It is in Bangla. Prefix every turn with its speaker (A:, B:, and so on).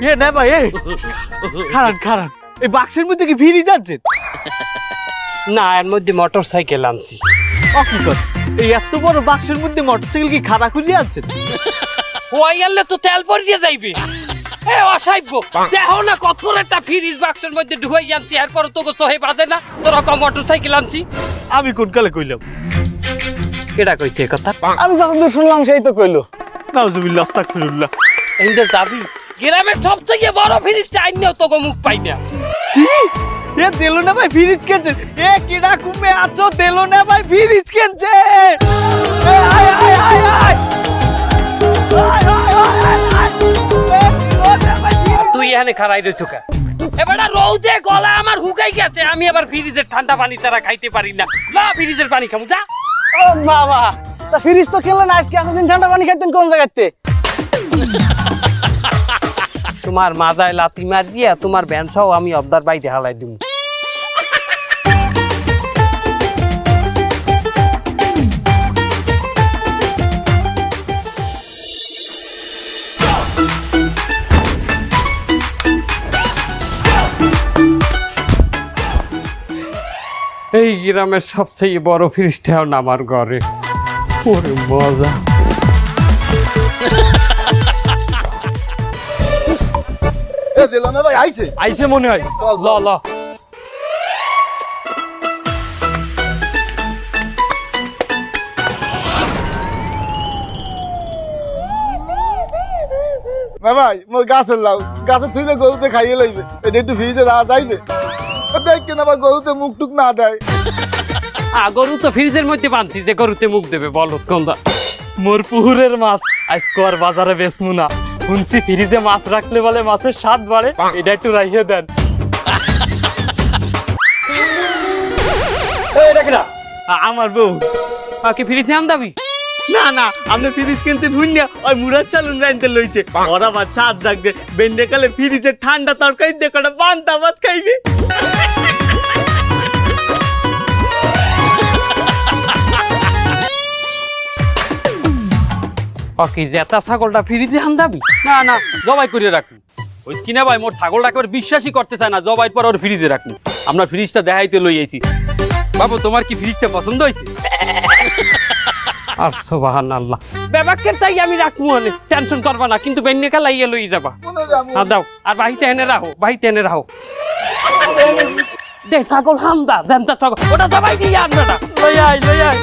A: এ না ভাই এ খারান খারান এই বাক্সের মধ্যে কি ফিরি যাচ্ছেন?
B: না এর মধ্যে মোটর সাইকেল আনছি।
A: অকিকর এই এত বড় বাক্সের মধ্যে মোটরসাইকেল কি খাড়া খুঁজে আনছেন?
B: ওই আনলে তো তেল ভরিয়ে যাইবে। এ অসাইব দেখো না কত বড় একটা ফ্রিজ বাক্সের মধ্যে ঢুকাই আনছি, এরপর তোকে সহে বাজে না তোর রকম মোটর সাইকেল আনছি।
A: আমি কোন কালে কইলাম?
B: কেডা কইছে কথা?
C: আমি যতদূর শুনলাম সেই তো কইলো।
A: নাউজুবিল্লাহ আস্তাগফিরুল্লাহ।
B: এইটা যাবি গ্রামের সবথেকে বড় ফ্রিজটা আইনেও তোকে মুখ পাই না।
A: কি এ দিলো না ভাই ফ্রিজ কিনছে? এ কিডা কুমে আছো দিলো না ভাই ফ্রিজ কিনছে? এ আয় আয় আয় আয়
B: তুই এখানে খারাই রয়েছ কে? এবারে রৌদে গলা আমার হুকাই গেছে, আমি আবার ফ্রিজের ঠান্ডা পানি ছাড়া খাইতে পারি না। না ফ্রিজের পানি খামু যা।
C: ও বাবা, তা ফ্রিজ তো কিনলেন আজকে, এতদিন ঠান্ডা পানি খাইতেন কোন জায়গাতে?
B: তোমার মাজায় লাথি মার দিয়া তোমার ব্যানসাও আমি অবদার বাইরে হালাই দিব। এই গ্রামের সবচেয়ে বড় ফ্রিজটা আমার ঘরে। ওরে মজা।
C: আইছে মনে হয়।
B: ল ল
D: না ভাই মোর গাছের লাউ গাছে থুইলে গরুতে খাইয়ে লইবে, এটা একটু ফ্রিজে রাখা যাইবে? দেখ কেন আবার গরুতে মুখ টুক না দেয়।
B: গরু তো ফ্রিজের মধ্যে বানছি যে গরুতে মুখ দেবে, বলো কোনটা?
C: মোর পুকুরের মাছ আজ কর বাজারে বেচমু না, শুনছি ফ্রিজে মাছ রাখলে বলে মাছের স্বাদ বাড়ে, এটা একটু রাখিয়ে দেন।
A: আমার বউ।
B: কি ফ্রিজে আনদাবি?
A: না না আপনি ফ্রিজ কিনছেন হুইনা ওই মুরাদ চালুন রাইনতে লইছে। ওরা আবার স্বাদ লাগছে বেন্ডে কালে ফ্রিজে ঠান্ডা তরকারি দিয়ে কটা পান্তা ভাত খাইবে।
B: কি জেতা ছাগলটা ফ্রিজে আনদাবি?
E: না না জবাই করে রাখুন। ওই কিনা ভাই মোর ছাগলটা একেবারে বিশ্বাসই করতে চায় না, জবাইয়ের পর ওর ফ্রিজে রাখুন। আমরা ফ্রিজটা দেখাইতে লই আইছি। বাবু তোমার কি ফ্রিজটা পছন্দ হয়েছে?
B: আর সুবহানাল্লাহ, বেবাকের তাই আমি রাখবো হলে টেনশন করবা না, কিন্তু বেন্নে কালাই লই যাবা। হ্যাঁ দাও, আর বাহিতে এনে রাখো, বাহিতে এনে রাখো। দে ছাগল হামদা দেন তা ছাগল ওটা জবাই দিয়ে আনবে না।
C: লই আয় লই আয়।